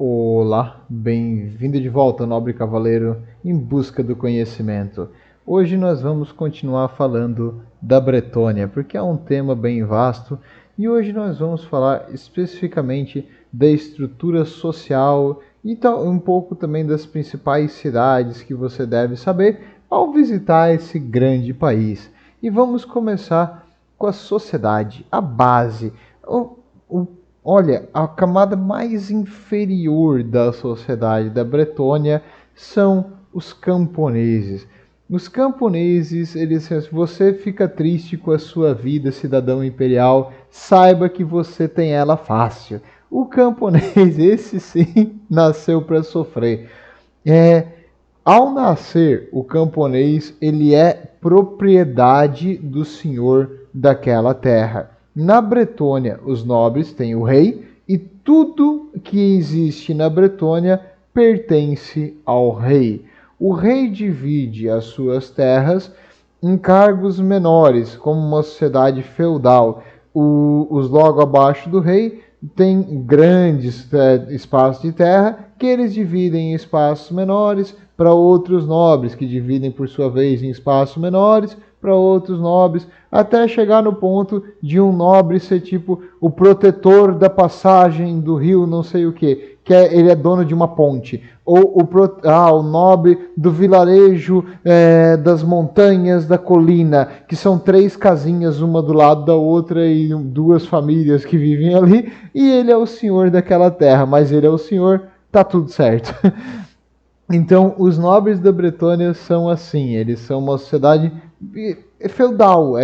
Olá, bem-vindo de volta, nobre cavaleiro, em busca do conhecimento. Hoje nós vamos continuar falando da Bretônia, porque é um tema bem vasto, e hoje nós vamos falar especificamente da estrutura social e um pouco também das principais cidades que você deve saber ao visitar esse grande país. E vamos começar com a sociedade, a base, o Olha, a camada mais inferior da sociedade da Bretônia são os camponeses. Os camponeses, se você fica triste com a sua vida, cidadão imperial, saiba que você tem ela fácil. O camponês, esse sim, nasceu para sofrer. Ao nascer, o camponês ele é propriedade do senhor daquela terra. Na Bretônia, os nobres têm o rei e tudo que existe na Bretônia pertence ao rei. O rei divide as suas terras em cargos menores, como uma sociedade feudal. Os logo abaixo do rei têm grandes espaços de terra que eles dividem em espaços menores para outros nobres, que dividem por sua vez em espaços menores para outros nobres, até chegar no ponto de um nobre ser tipo o protetor da passagem do rio não sei o que ele é dono de uma ponte, ou o nobre do vilarejo das montanhas da colina, que são 3 casinhas uma do lado da outra e 2 famílias que vivem ali, e ele é o senhor daquela terra, mas ele é o senhor, tá tudo certo. Então, os nobres da Bretônia são assim, eles são uma sociedade feudal,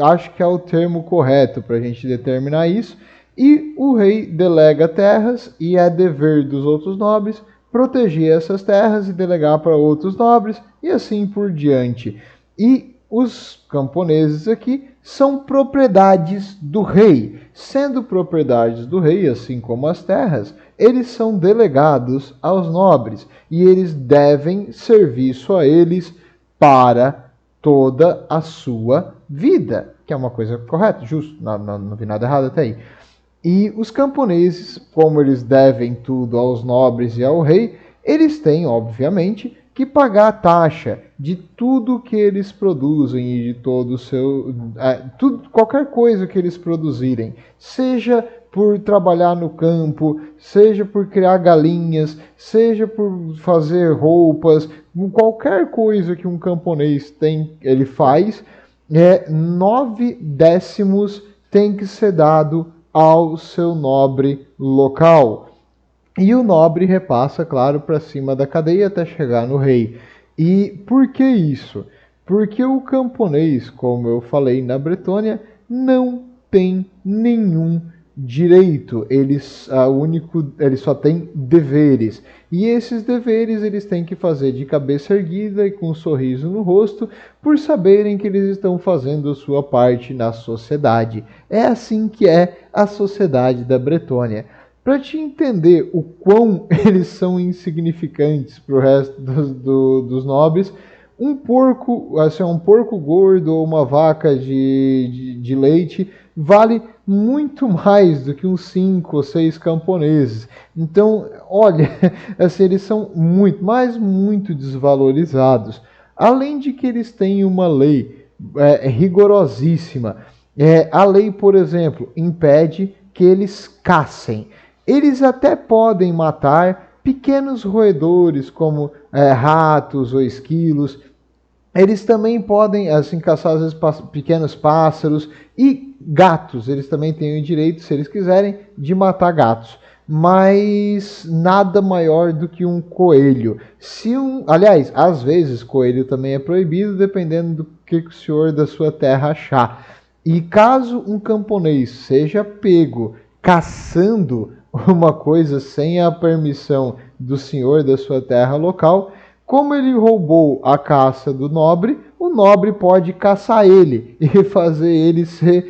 acho que é o termo correto para a gente determinar isso, e o rei delega terras e é dever dos outros nobres proteger essas terras e delegar para outros nobres e assim por diante. E os camponeses aqui são propriedades do rei. Sendo propriedades do rei, assim como as terras, eles são delegados aos nobres e eles devem serviço a eles para toda a sua vida, que é uma coisa correta, justo, não vi nada errado até aí. E os camponeses, como eles devem tudo aos nobres e ao rei, eles têm, obviamente, que pagar a taxa de tudo que eles produzem e de todo o seu qualquer coisa que eles produzirem, seja por trabalhar no campo, seja por criar galinhas, seja por fazer roupas, qualquer coisa que um camponês tem, ele faz, 9 décimos tem que ser dado ao seu nobre local. E o nobre repassa, claro, para cima da cadeia até chegar no rei. E por que isso? Porque o camponês, como eu falei na Bretônia, não tem nenhum direito. Ele só tem deveres. E esses deveres eles têm que fazer de cabeça erguida e com um sorriso no rosto, por saberem que eles estão fazendo a sua parte na sociedade. É assim que é a sociedade da Bretônia. Para te entender o quão eles são insignificantes para o resto dos nobres, um porco gordo ou uma vaca de leite vale muito mais do que uns 5 ou 6 camponeses. Então, olha, assim, eles são muito desvalorizados. Além de que eles têm uma lei rigorosíssima. A lei, por exemplo, impede que eles caçem. Eles até podem matar pequenos roedores, como ratos ou esquilos. Eles também podem assim, caçar, às vezes, pequenos pássaros e gatos. Eles também têm o direito, se eles quiserem, de matar gatos. Mas nada maior do que um coelho. Aliás, às vezes, coelho também é proibido, dependendo do que o senhor da sua terra achar. E caso um camponês seja pego caçando uma coisa sem a permissão do senhor da sua terra local, como ele roubou a caça do nobre, o nobre pode caçar ele e fazer ele ser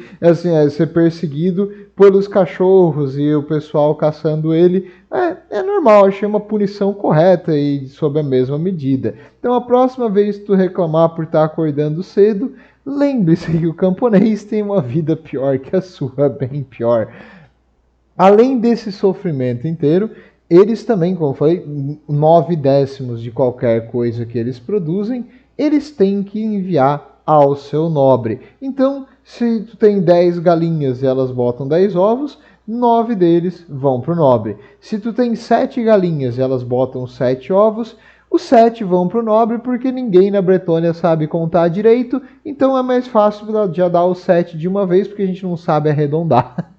perseguido pelos cachorros e o pessoal caçando ele. É normal, achei uma punição correta e sob a mesma medida. Então a próxima vez que tu reclamar por estar acordando cedo, lembre-se que o camponês tem uma vida pior que a sua, bem pior. Além desse sofrimento inteiro, eles também, como eu falei, 9/10 de qualquer coisa que eles produzem, eles têm que enviar ao seu nobre. Então, se tu tem 10 galinhas e elas botam 10 ovos, 9 deles vão para o nobre. Se tu tem 7 galinhas e elas botam 7 ovos, os 7 vão para o nobre, porque ninguém na Bretônia sabe contar direito, então é mais fácil já dar os 7 de uma vez, porque a gente não sabe arredondar.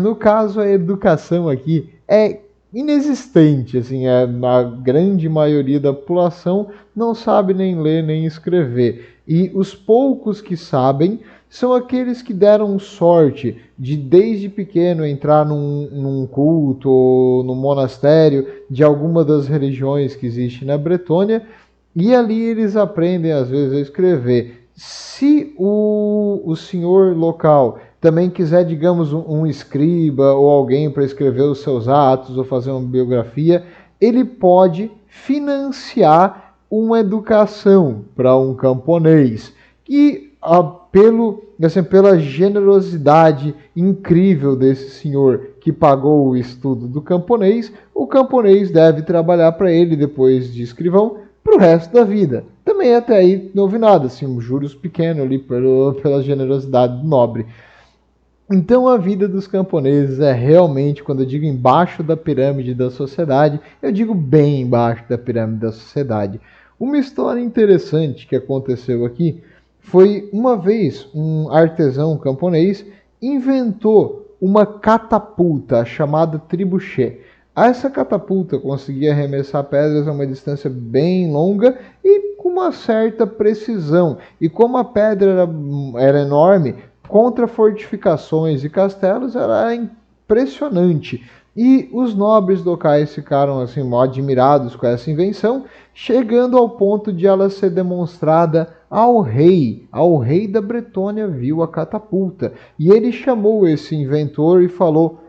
No caso, a educação aqui é inexistente, assim, a grande maioria da população não sabe nem ler nem escrever. E os poucos que sabem são aqueles que deram sorte de desde pequeno entrar num culto ou num monastério de alguma das religiões que existe na Bretônia, e ali eles aprendem às vezes a escrever. Se o senhor local também quiser, digamos, um escriba ou alguém para escrever os seus atos ou fazer uma biografia, ele pode financiar uma educação para um camponês. E pela generosidade incrível desse senhor que pagou o estudo do camponês, o camponês deve trabalhar para ele, depois de escrivão, para o resto da vida. Também até aí não houve nada, assim, juros pequenos ali pela generosidade do nobre. Então a vida dos camponeses é realmente, quando eu digo embaixo da pirâmide da sociedade, eu digo bem embaixo da pirâmide da sociedade. Uma história interessante que aconteceu aqui foi uma vez um artesão camponês inventou uma catapulta chamada trebuchet. Essa catapulta conseguia arremessar pedras a uma distância bem longa e com uma certa precisão. E como a pedra era enorme, contra fortificações e castelos era impressionante. E os nobres locais ficaram assim admirados com essa invenção, chegando ao ponto de ela ser demonstrada ao rei. Ao rei da Bretônia viu a catapulta. E ele chamou esse inventor e falou: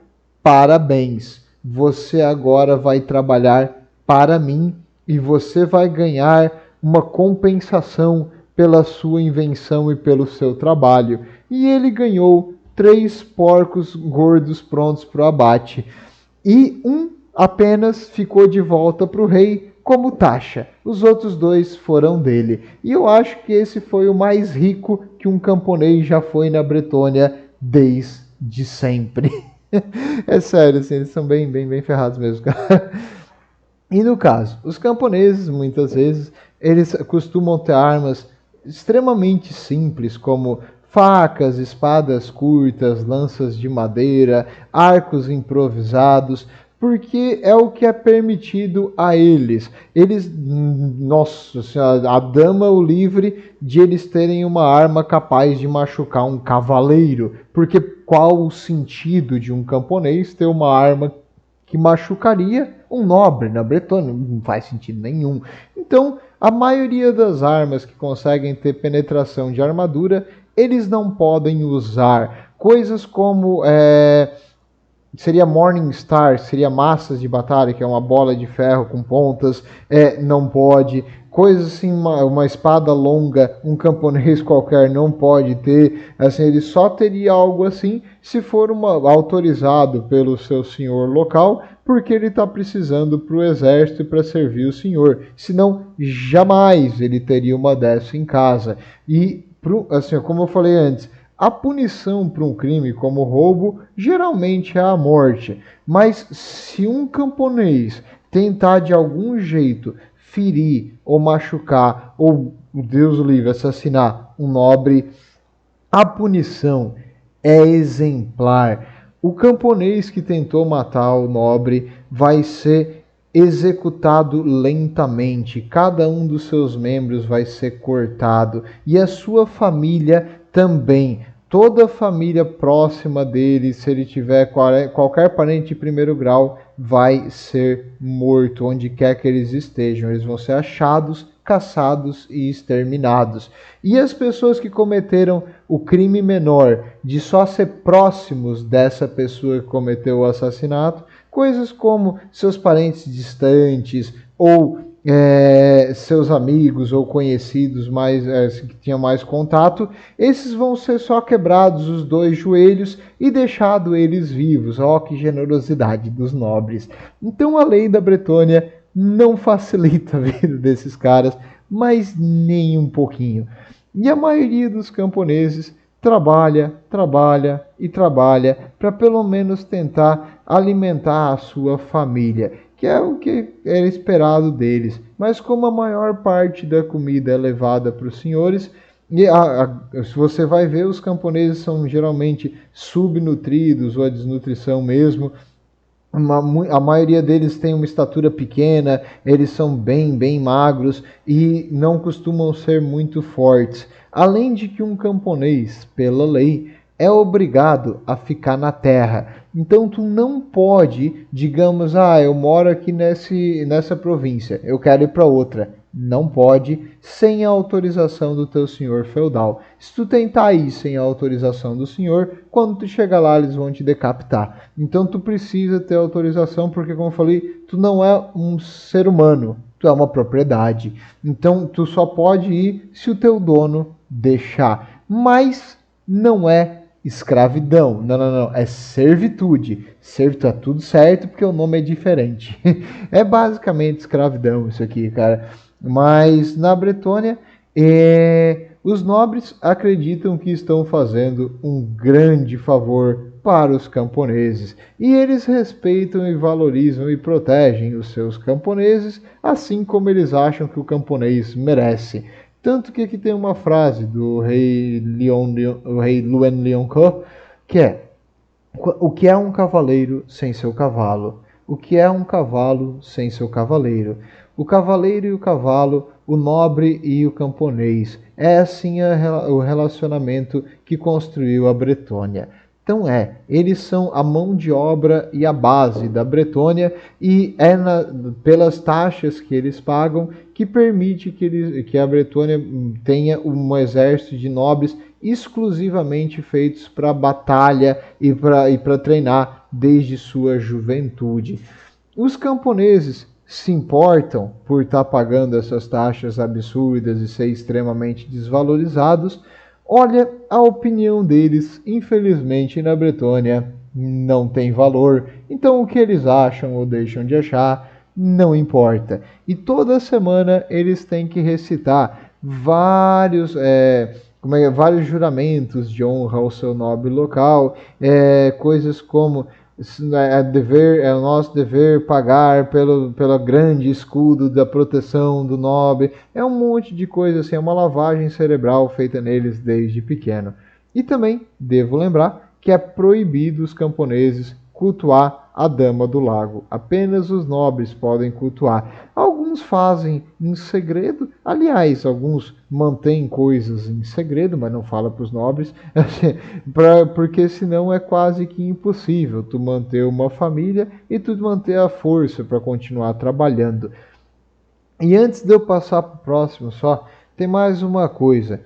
parabéns, você agora vai trabalhar para mim e você vai ganhar uma compensação pela sua invenção e pelo seu trabalho. E ele ganhou 3 porcos gordos prontos para o abate. E um apenas ficou de volta para o rei como taxa. Os outros 2 foram dele. E eu acho que esse foi o mais rico que um camponês já foi na Bretônia desde sempre. É sério, assim, eles são bem ferrados mesmo, cara. E no caso, os camponeses, muitas vezes, eles costumam ter armas extremamente simples, como facas, espadas curtas, lanças de madeira, arcos improvisados, porque é o que é permitido a eles. Nossa Senhora, a dama o livre de eles terem uma arma capaz de machucar um cavaleiro, porque qual o sentido de um camponês ter uma arma que machucaria um nobre na Bretônia? Não faz sentido nenhum. Então, a maioria das armas que conseguem ter penetração de armadura, eles não podem usar. Coisas como seria Morningstar, seria massas de batalha, que é uma bola de ferro com pontas, não pode. Coisas assim, uma espada longa, um camponês qualquer não pode ter. Assim, ele só teria algo assim se for autorizado pelo seu senhor local, porque ele está precisando para o exército e para servir o senhor. Senão, jamais ele teria uma dessa em casa. E, assim, como eu falei antes, a punição para um crime como roubo geralmente é a morte. Mas se um camponês tentar de algum jeito ferir ou machucar, ou, Deus o livre, assassinar um nobre, a punição é exemplar. O camponês que tentou matar o nobre vai ser executado lentamente, cada um dos seus membros vai ser cortado, e a sua família também. Toda a família próxima dele, se ele tiver qualquer parente de primeiro grau, vai ser morto onde quer que eles estejam. Eles vão ser achados, caçados e exterminados. E as pessoas que cometeram o crime menor de só ser próximos dessa pessoa que cometeu o assassinato, coisas como seus parentes distantes ou seus amigos ou conhecidos mais que tinham mais contato, esses vão ser só quebrados os dois joelhos e deixado eles vivos. Ó, que generosidade dos nobres! Então a lei da Bretônia não facilita a vida desses caras, mas nem um pouquinho. E a maioria dos camponeses trabalha, trabalha e trabalha para pelo menos tentar alimentar a sua família, que é o que era esperado deles. Mas como a maior parte da comida é levada para os senhores, se você vai ver, os camponeses são geralmente subnutridos ou a desnutrição mesmo. A maioria deles tem uma estatura pequena, eles são bem magros e não costumam ser muito fortes. Além de que um camponês, pela lei, é obrigado a ficar na terra. Então tu não pode, digamos, eu moro aqui nessa província, eu quero ir para outra. Não pode sem a autorização do teu senhor feudal. Se tu tentar ir sem a autorização do senhor, quando tu chegar lá eles vão te decapitar. Então tu precisa ter autorização porque, como eu falei, tu não é um ser humano, tu é uma propriedade. Então tu só pode ir se o teu dono deixar. Mas não é escravidão. Não. É servitude. Servitude, é tudo certo porque o nome é diferente. É basicamente escravidão isso aqui, cara. Mas na Bretônia, os nobres acreditam que estão fazendo um grande favor para os camponeses. E eles respeitam e valorizam e protegem os seus camponeses, assim como eles acham que o camponês merece. Tanto que aqui tem uma frase do rei Luen Lionco, que é: o que é um cavaleiro sem seu cavalo? O que é um cavalo sem seu cavaleiro? O cavaleiro e o cavalo, o nobre e o camponês. É assim o relacionamento que construiu a Bretônia. Então eles são a mão de obra e a base da Bretônia, e pelas taxas que eles pagam que permite que a Bretônia tenha um exército de nobres exclusivamente feitos para batalha e para treinar desde sua juventude. Os camponeses se importam por estar pagando essas taxas absurdas e ser extremamente desvalorizados. Olha, a opinião deles, infelizmente, na Bretônia não tem valor. Então o que eles acham ou deixam de achar não importa. E toda semana eles têm que recitar vários juramentos de honra ao seu nobre local, coisas como é o nosso dever pagar pelo grande escudo da proteção do nobre. É um monte de coisa assim, é uma lavagem cerebral feita neles desde pequeno. E também devo lembrar que é proibido os camponeses cultuar a Dama do Lago. Apenas os nobres podem cultuar. Alguns fazem em segredo, aliás, alguns mantêm coisas em segredo, mas não fala para os nobres, porque senão é quase que impossível tu manter uma família e tu manter a força para continuar trabalhando. E antes de eu passar para o próximo tem mais uma coisa.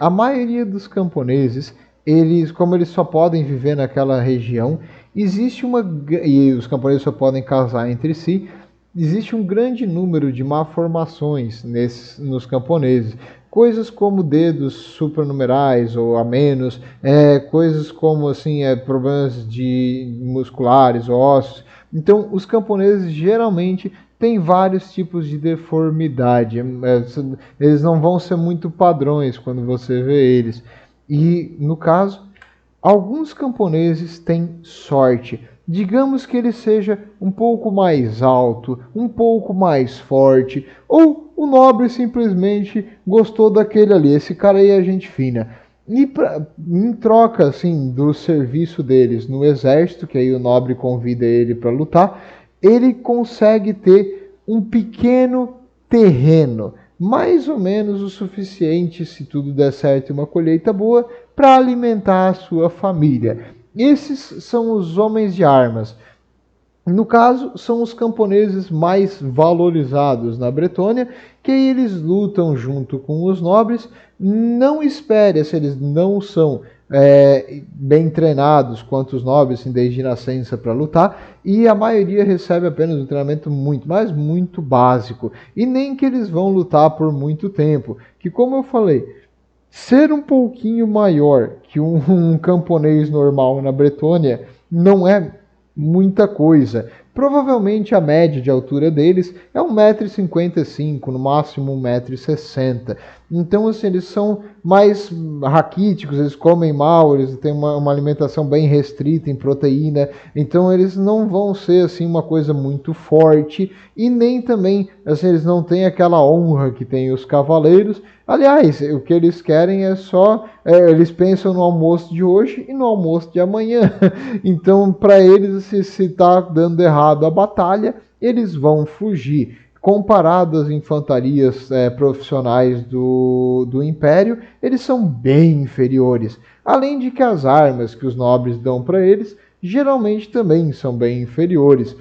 A maioria dos camponeses, como eles só podem viver naquela região, e os camponeses só podem casar entre si, existe um grande número de malformações nos camponeses. Coisas como dedos supranumerais ou a menos, coisas como assim, problemas musculares ou ossos. Então, os camponeses geralmente têm vários tipos de deformidade. Eles não vão ser muito padrões quando você vê eles. E, no caso, alguns camponeses têm sorte. Digamos que ele seja um pouco mais alto, um pouco mais forte, ou o nobre simplesmente gostou daquele ali. Esse cara aí é gente fina. E em troca assim, do serviço deles no exército, que aí o nobre convida ele para lutar, ele consegue ter um pequeno terreno, mais ou menos o suficiente, se tudo der certo e uma colheita boa, para alimentar a sua família. Esses são os homens de armas. No caso, são os camponeses mais valorizados na Bretônia, que eles lutam junto com os nobres. Não espere, se eles não são bem treinados quanto os nobres, assim, desde nascença para lutar, e a maioria recebe apenas um treinamento muito básico, e nem que eles vão lutar por muito tempo, que como eu falei, ser um pouquinho maior que um camponês normal na Bretônia não é muita coisa. Provavelmente a média de altura deles é 1,55 m, no máximo 1,60 m. Então, assim, eles são mais raquíticos, eles comem mal, eles têm uma alimentação bem restrita em proteína, então eles não vão ser assim uma coisa muito forte e nem também, assim, eles não têm aquela honra que tem os cavaleiros. Aliás, o que eles querem é só, eles pensam no almoço de hoje e no almoço de amanhã. Então, para eles, se está dando errado a batalha, eles vão fugir. Comparado às infantarias profissionais do Império, eles são bem inferiores. Além de que as armas que os nobres dão para eles, geralmente também são bem inferiores.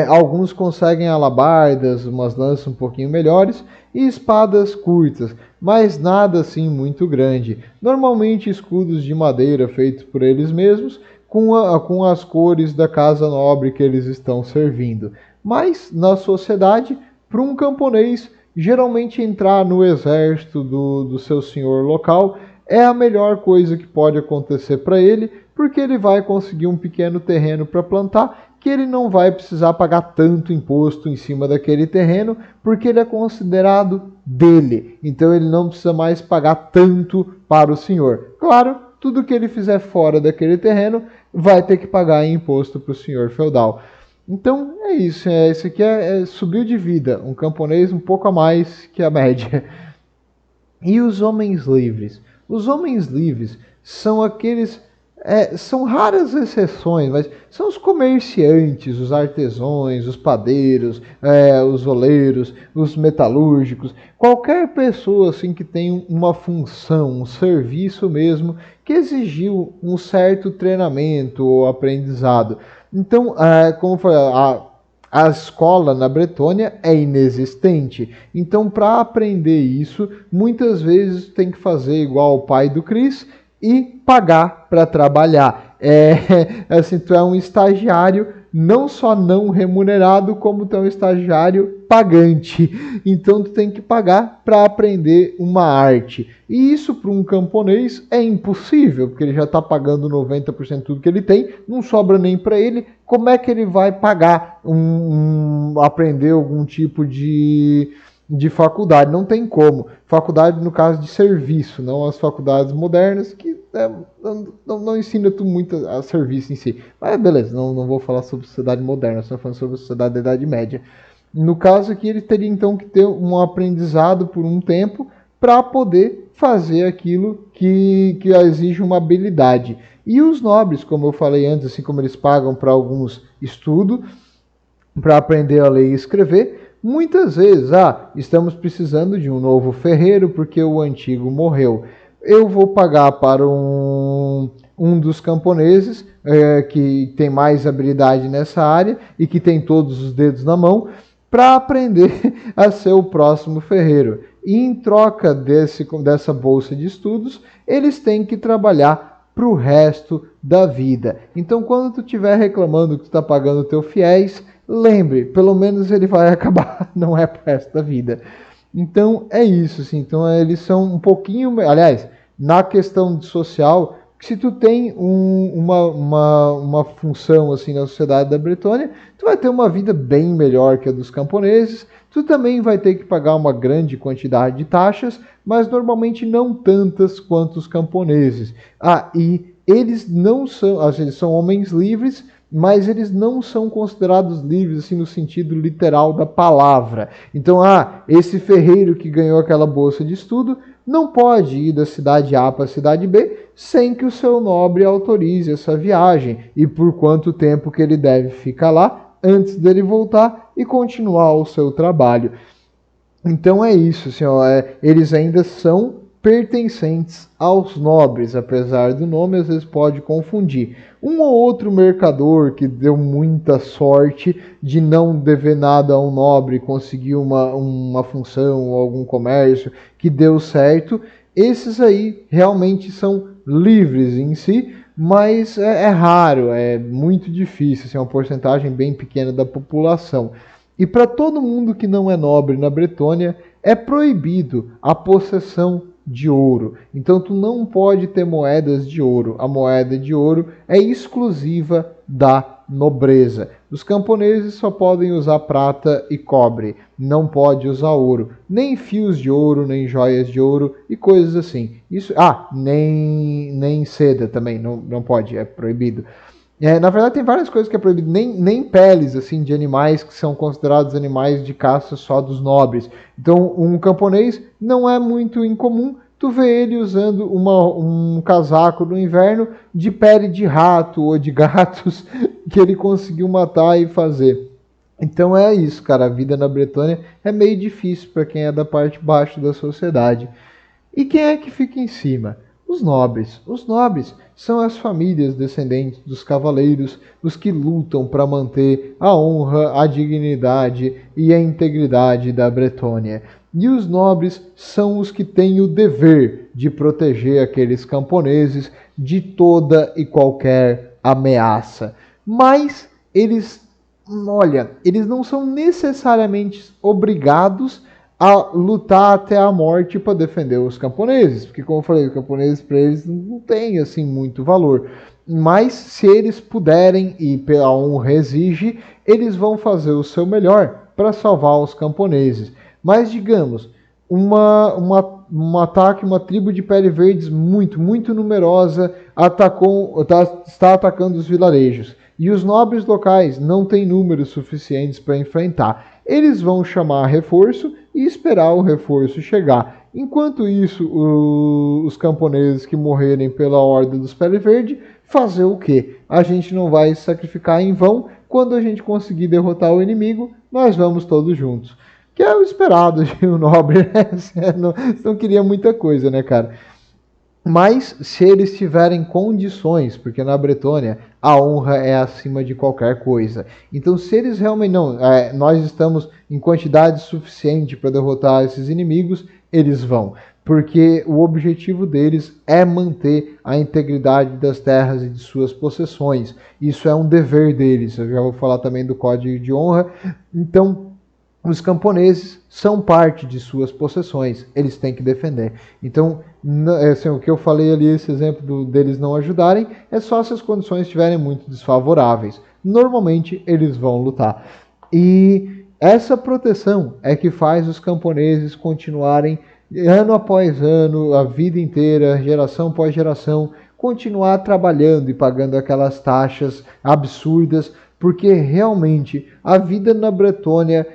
Alguns conseguem alabardas, umas lanças um pouquinho melhores e espadas curtas, mas nada assim muito grande. Normalmente escudos de madeira feitos por eles mesmos, com as cores da casa nobre que eles estão servindo. Mas na sociedade, para um camponês, geralmente entrar no exército do seu senhor local é a melhor coisa que pode acontecer para ele, porque ele vai conseguir um pequeno terreno para plantar, que ele não vai precisar pagar tanto imposto em cima daquele terreno, porque ele é considerado dele. Então ele não precisa mais pagar tanto para o senhor. Claro, tudo que ele fizer fora daquele terreno vai ter que pagar imposto para o senhor feudal. Então é isso, isso aqui subiu de vida, um camponês um pouco a mais que a média. E os homens livres? Os homens livres são aqueles, são raras exceções, mas são os comerciantes, os artesãos, os padeiros, os oleiros, os metalúrgicos, qualquer pessoa assim que tem uma função, um serviço mesmo, que exigiu um certo treinamento ou aprendizado. Então, como foi a escola na Bretônia é inexistente. Então, para aprender isso, muitas vezes tem que fazer igual o pai do Chris e pagar para trabalhar. Assim, tu é um estagiário não só não remunerado, como tu é um estagiário pagante. Então, tu tem que pagar para aprender uma arte. E isso para um camponês é impossível, porque ele já está pagando 90% de tudo que ele tem, não sobra nem para ele. Como é que ele vai pagar aprender algum tipo de faculdade? Não tem como. Faculdade no caso de serviço, não as faculdades modernas que não ensina tu muito a serviço em si. Mas beleza, não vou falar sobre sociedade moderna, só falando sobre a sociedade da Idade Média. No caso aqui, ele teria então que ter um aprendizado por um tempo para poder fazer aquilo que exige uma habilidade. E os nobres, como eu falei antes, assim como eles pagam para alguns estudo, para aprender a ler e escrever, muitas vezes, estamos precisando de um novo ferreiro porque o antigo morreu. Eu vou pagar para um dos camponeses que tem mais habilidade nessa área e que tem todos os dedos na mão para aprender a ser o próximo ferreiro. E em troca dessa bolsa de estudos, eles têm que trabalhar para o resto da vida. Então, quando tu estiver reclamando que tu está pagando teu fiéis, lembre, pelo menos ele vai acabar, não é para o resto da vida. Então, é isso. Assim. Então, eles são um pouquinho... Aliás, na questão social, se tu tem uma função assim na sociedade da Bretônia, tu vai ter uma vida bem melhor que a dos camponeses. Tu também vai ter que pagar uma grande quantidade de taxas, mas normalmente não tantas quanto os camponeses. E eles não são, assim, eles são homens livres, mas eles não são considerados livres assim no sentido literal da palavra. Então, esse ferreiro que ganhou aquela bolsa de estudo não pode ir da cidade A para a cidade B sem que o seu nobre autorize essa viagem e por quanto tempo que ele deve ficar lá antes dele voltar e continuar o seu trabalho. Então é isso, assim, eles ainda são pertencentes aos nobres, apesar do nome às vezes pode confundir. Um ou outro mercador que deu muita sorte de não dever nada a um nobre, conseguiu uma função ou algum comércio que deu certo, Esses aí realmente são livres em si, mas é raro, é muito difícil, assim, é uma porcentagem bem pequena da população. E para todo mundo que não é nobre na Bretônia, é proibido a possessão de ouro. Então tu não pode ter moedas de ouro. A moeda de ouro é exclusiva da nobreza. Os camponeses só podem usar prata e cobre, não pode usar ouro, nem fios de ouro, nem joias de ouro e coisas assim. Isso, nem seda também, não pode, é proibido. Na verdade, tem várias coisas que é proibido, nem peles assim de animais que são considerados animais de caça só dos nobres. Então, um camponês não é muito incomum tu vê ele usando um casaco no inverno de pele de rato ou de gatos que ele conseguiu matar e fazer. Então é isso, cara. A vida na Bretônia é meio difícil para quem é da parte de baixo da sociedade. E quem é que fica em cima? Os nobres. Os nobres são as famílias descendentes dos cavaleiros, os que lutam para manter a honra, a dignidade e a integridade da Bretônia. E os nobres são os que têm o dever de proteger aqueles camponeses de toda e qualquer ameaça. Mas eles não são necessariamente obrigados a lutar até a morte para defender os camponeses, porque como eu falei, os camponeses para eles não tem assim muito valor. Mas se eles puderem e a honra exige, eles vão fazer o seu melhor para salvar os camponeses. Mas digamos, um ataque, uma tribo de pele verdes muito numerosa está atacando os vilarejos. E os nobres locais não têm números suficientes para enfrentar. Eles vão chamar reforço e esperar o reforço chegar. Enquanto isso, os camponeses que morrerem pela Horda dos Pele Verde, fazer o quê? A gente não vai sacrificar em vão. Quando a gente conseguir derrotar o inimigo, nós vamos todos juntos. Que é o esperado de um nobre, né? Você não queria muita coisa, né, cara? Mas se eles tiverem condições, porque na Bretônia a honra é acima de qualquer coisa. Então, se eles realmente nós estamos em quantidade suficiente para derrotar esses inimigos, eles vão. Porque o objetivo deles é manter a integridade das terras e de suas possessões. Isso é um dever deles. Eu já vou falar também do Código de Honra. Então, os camponeses são parte de suas possessões, eles têm que defender. Então, assim, o que eu falei ali, esse exemplo deles não ajudarem, é só se as condições estiverem muito desfavoráveis. Normalmente, eles vão lutar. E essa proteção é que faz os camponeses continuarem, ano após ano, a vida inteira, geração após geração, continuar trabalhando e pagando aquelas taxas absurdas, porque realmente a vida na Bretônia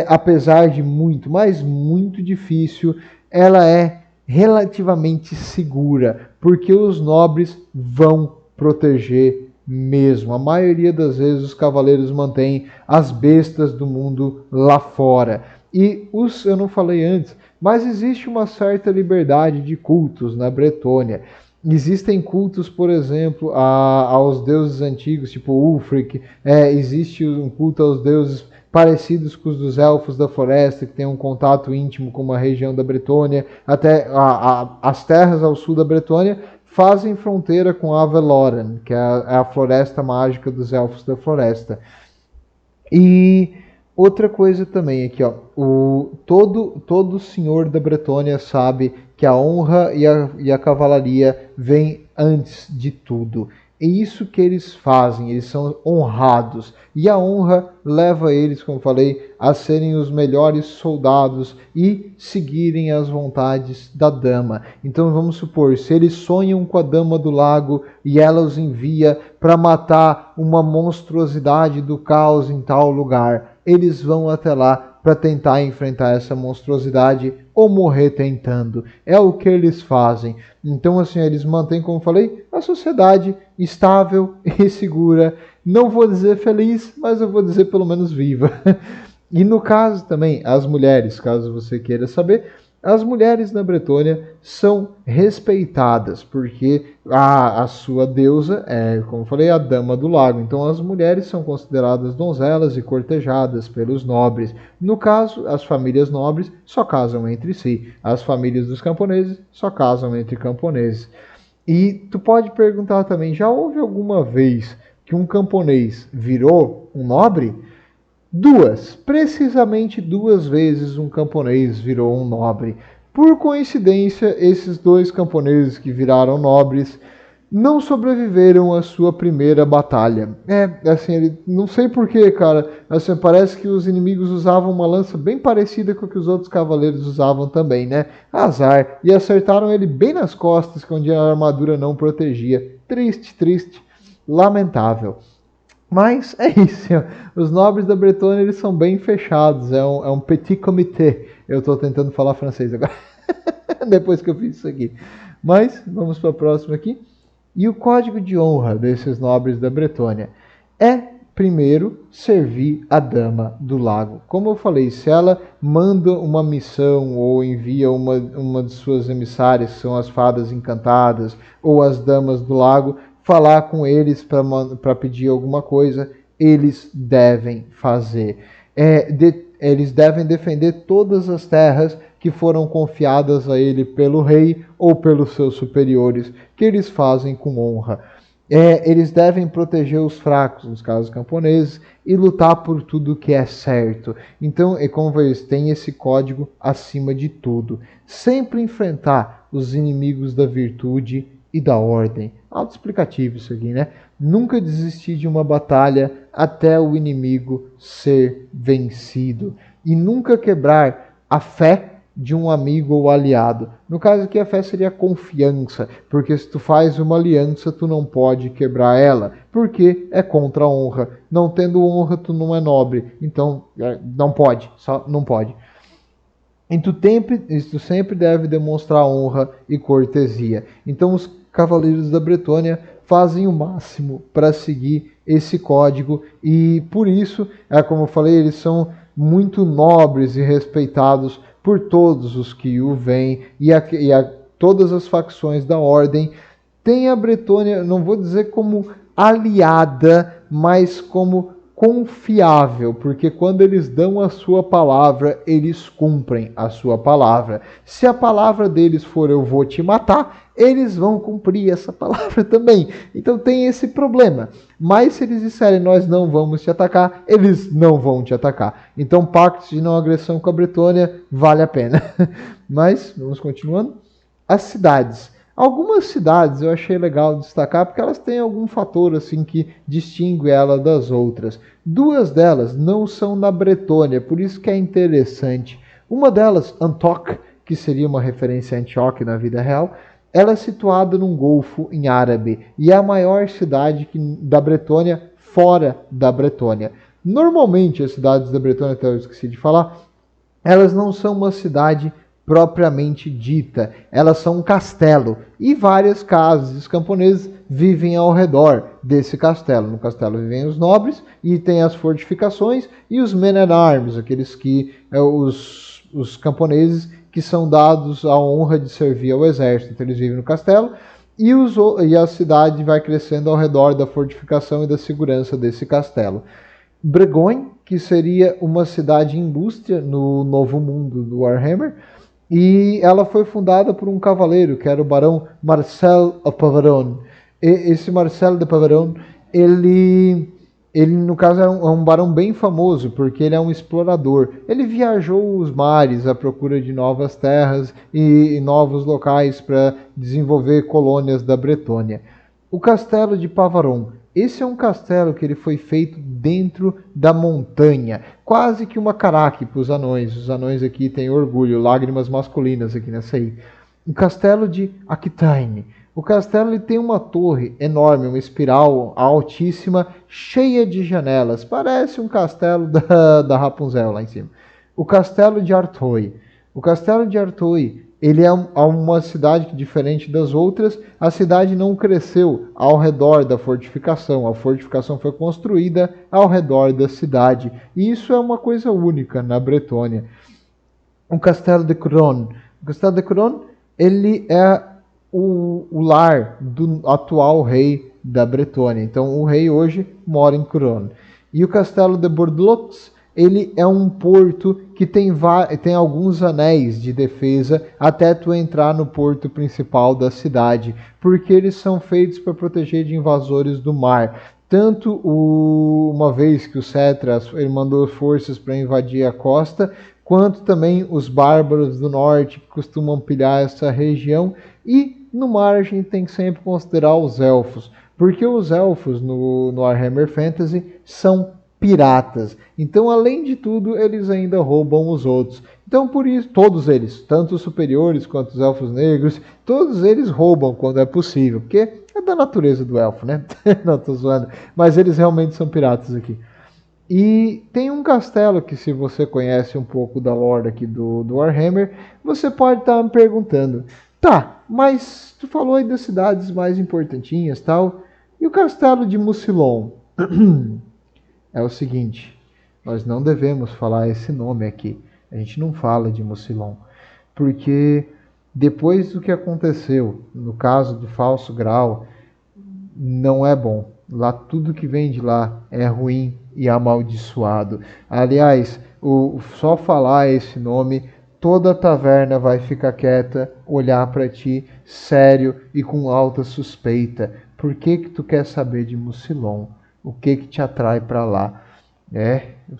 apesar de muito, mas muito difícil, ela é relativamente segura, porque os nobres vão proteger mesmo. A maioria das vezes os cavaleiros mantêm as bestas do mundo lá fora. E eu não falei antes, mas existe uma certa liberdade de cultos na Bretônia. Existem cultos, por exemplo, aos deuses antigos, tipo Ulfric. Existe um culto aos deuses parecidos com os dos elfos da floresta, que têm um contato íntimo com uma região da Bretônia. Até as terras ao sul da Bretônia fazem fronteira com Aveloran, que é a floresta mágica dos elfos da floresta. E outra coisa também aqui, ó, todo senhor da Bretônia sabe que a honra e a cavalaria vêm antes de tudo. É isso que eles fazem, eles são honrados. E a honra leva eles, como falei, a serem os melhores soldados e seguirem as vontades da dama. Então vamos supor, se eles sonham com a dama do lago e ela os envia para matar uma monstruosidade do caos em tal lugar, eles vão até lá para tentar enfrentar essa monstruosidade ou morrer tentando. É o que eles fazem. Então, assim, eles mantêm, como falei, a sociedade estável e segura. Não vou dizer feliz, mas eu vou dizer pelo menos viva. E no caso também, as mulheres, caso você queira saber, As mulheres na Bretônia são respeitadas, porque a sua deusa é, como eu falei, a Dama do Lago. Então as mulheres são consideradas donzelas e cortejadas pelos nobres. No caso, as famílias nobres só casam entre si. As famílias dos camponeses só casam entre camponeses. E tu pode perguntar também, já houve alguma vez que um camponês virou um nobre? Precisamente duas vezes um camponês virou um nobre. Por coincidência, esses dois camponeses que viraram nobres não sobreviveram à sua primeira batalha. Assim, não sei porquê, cara. Assim, parece que os inimigos usavam uma lança bem parecida com o que os outros cavaleiros usavam também, né? Azar. E acertaram ele bem nas costas, onde a armadura não protegia. Triste, triste. Lamentável. Mas é isso. Os nobres da Bretônia eles são bem fechados. É um petit comité. Eu estou tentando falar francês agora. Depois que eu fiz isso aqui. Mas vamos para a próxima aqui. E o código de honra desses nobres da Bretônia é, primeiro, servir a Dama do Lago. Como eu falei, se ela manda uma missão ou envia uma de suas emissárias, que são as fadas encantadas ou as Damas do Lago, falar com eles para pedir alguma coisa, eles devem fazer. Eles devem defender todas as terras que foram confiadas a ele pelo rei ou pelos seus superiores, que eles fazem com honra. Eles devem proteger os fracos, nos casos camponeses, e lutar por tudo que é certo. Então, como eles têm esse código acima de tudo. Sempre enfrentar os inimigos da virtude e da ordem. Autoexplicativo isso aqui, né? Nunca desistir de uma batalha até o inimigo ser vencido. E nunca quebrar a fé de um amigo ou aliado. No caso aqui a fé seria a confiança, porque se tu faz uma aliança, tu não pode quebrar ela, porque é contra a honra. Não tendo honra, tu não é nobre. Então, não pode, só não pode. E tu sempre deve demonstrar honra e cortesia. Então os cavaleiros da Bretônia fazem o máximo para seguir esse código e por isso, como eu falei, eles são muito nobres e respeitados por todos os que o veem e todas as facções da ordem. Tem a Bretônia, não vou dizer como aliada, mas como confiável, porque quando eles dão a sua palavra, eles cumprem a sua palavra. Se a palavra deles for eu vou te matar, eles vão cumprir essa palavra também. Então tem esse problema. Mas se eles disserem nós não vamos te atacar, eles não vão te atacar. Então pacto de não agressão com a Bretônia vale a pena. Mas vamos continuando. As cidades. Algumas cidades eu achei legal destacar porque elas têm algum fator assim que distingue ela das outras. Duas delas não são na Bretônia, por isso que é interessante. Uma delas, Antoc, que seria uma referência a Antioque na vida real, ela é situada num golfo em árabe e é a maior cidade da Bretônia fora da Bretônia. Normalmente as cidades da Bretônia, até eu esqueci de falar, elas não são uma cidade propriamente dita, elas são um castelo e várias casas dos camponeses vivem ao redor desse castelo. No castelo vivem os nobres e tem as fortificações e os men at arms, aqueles que os camponeses que são dados a honra de servir ao exército. Então eles vivem no castelo e a cidade vai crescendo ao redor da fortificação e da segurança desse castelo. Bregonha, que seria uma cidade indústria no Novo Mundo do Warhammer, e ela foi fundada por um cavaleiro, que era o barão Marcel de Pavaron. Esse Marcel de Pavaron, ele no caso é um barão bem famoso, porque ele é um explorador. Ele viajou os mares à procura de novas terras e novos locais para desenvolver colônias da Bretônia. O castelo de Pavaron. Esse é um castelo que ele foi feito dentro da montanha, quase que uma caraque para os anões. Os anões aqui têm orgulho, lágrimas masculinas aqui nessa aí. O castelo de Aquitaine. O castelo ele tem uma torre enorme, uma espiral altíssima, cheia de janelas. Parece um castelo da Rapunzel lá em cima. O castelo de Artois. O castelo de Artois, ele é uma cidade diferente das outras. A cidade não cresceu ao redor da fortificação. A fortificação foi construída ao redor da cidade. E isso é uma coisa única na Bretônia. O castelo de Cron. O Castelo de Couronne, ele é o lar do atual rei da Bretônia. Então o rei hoje mora em Couronne. E o Castelo de Bordeaux, ele é um porto que tem alguns anéis de defesa até tu entrar no porto principal da cidade, porque eles são feitos para proteger de invasores do mar. Tanto uma vez que o Cetra ele mandou forças para invadir a costa, quanto também os bárbaros do norte que costumam pilhar essa região. E no mar a gente tem que sempre considerar os elfos, porque os elfos no Warhammer Fantasy são piratas. Então, além de tudo, eles ainda roubam os outros. Então, por isso, todos eles, tanto os superiores quanto os elfos negros, todos eles roubam quando é possível, porque é da natureza do elfo, né? Não, tô zoando. Mas eles realmente são piratas aqui. E tem um castelo que, se você conhece um pouco da lore aqui do Warhammer, você pode estar me perguntando, tá, mas tu falou aí das cidades mais importantinhas, tal, e o castelo de Mucilon? É o seguinte, nós não devemos falar esse nome aqui. A gente não fala de Mucilon, porque depois do que aconteceu, no caso do Falso Graal, não é bom. Lá tudo que vem de lá é ruim e amaldiçoado. Aliás, só falar esse nome, toda a taverna vai ficar quieta, olhar para ti sério e com alta suspeita. Por que tu quer saber de Mucilon? O que te atrai para lá?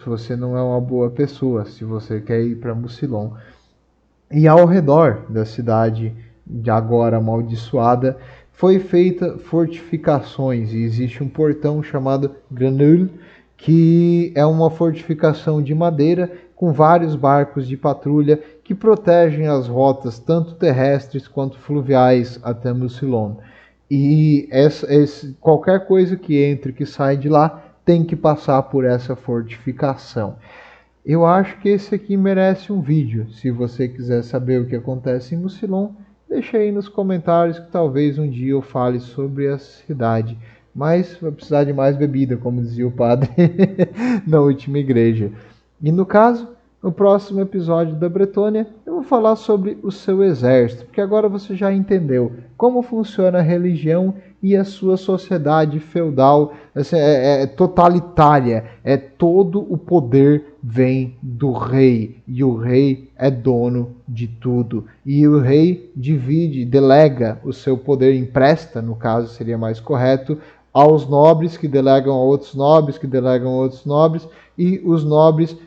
Você não é uma boa pessoa se você quer ir para Mucilon. E ao redor da cidade, de agora amaldiçoada, foi feita fortificações e existe um portão chamado Granul, que é uma fortificação de madeira com vários barcos de patrulha que protegem as rotas tanto terrestres quanto fluviais até Mucilon. E qualquer coisa que entre, que sai de lá, tem que passar por essa fortificação. Eu acho que esse aqui merece um vídeo. Se você quiser saber o que acontece em Mucilon, deixa aí nos comentários que talvez um dia eu fale sobre a cidade. Mas vai precisar de mais bebida, como dizia o padre na última igreja. E no caso, no próximo episódio da Bretônia, eu vou falar sobre o seu exército, porque agora você já entendeu como funciona a religião e a sua sociedade feudal, assim, totalitária. Todo o poder vem do rei, e o rei é dono de tudo. E o rei delega o seu poder, empresta, no caso seria mais correto, aos nobres, que delegam a outros nobres, que delegam a outros nobres, e os nobres,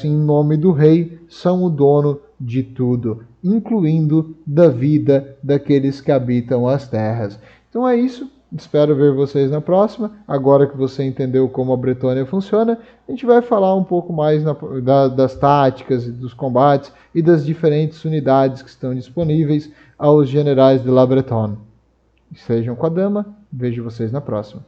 em nome do rei, são o dono de tudo, incluindo da vida daqueles que habitam as terras. Então é isso, espero ver vocês na próxima. Agora que você entendeu como a Bretônia funciona, a gente vai falar um pouco mais das táticas, dos combates e das diferentes unidades que estão disponíveis aos generais de La Bretonne. Sejam com a dama, vejo vocês na próxima.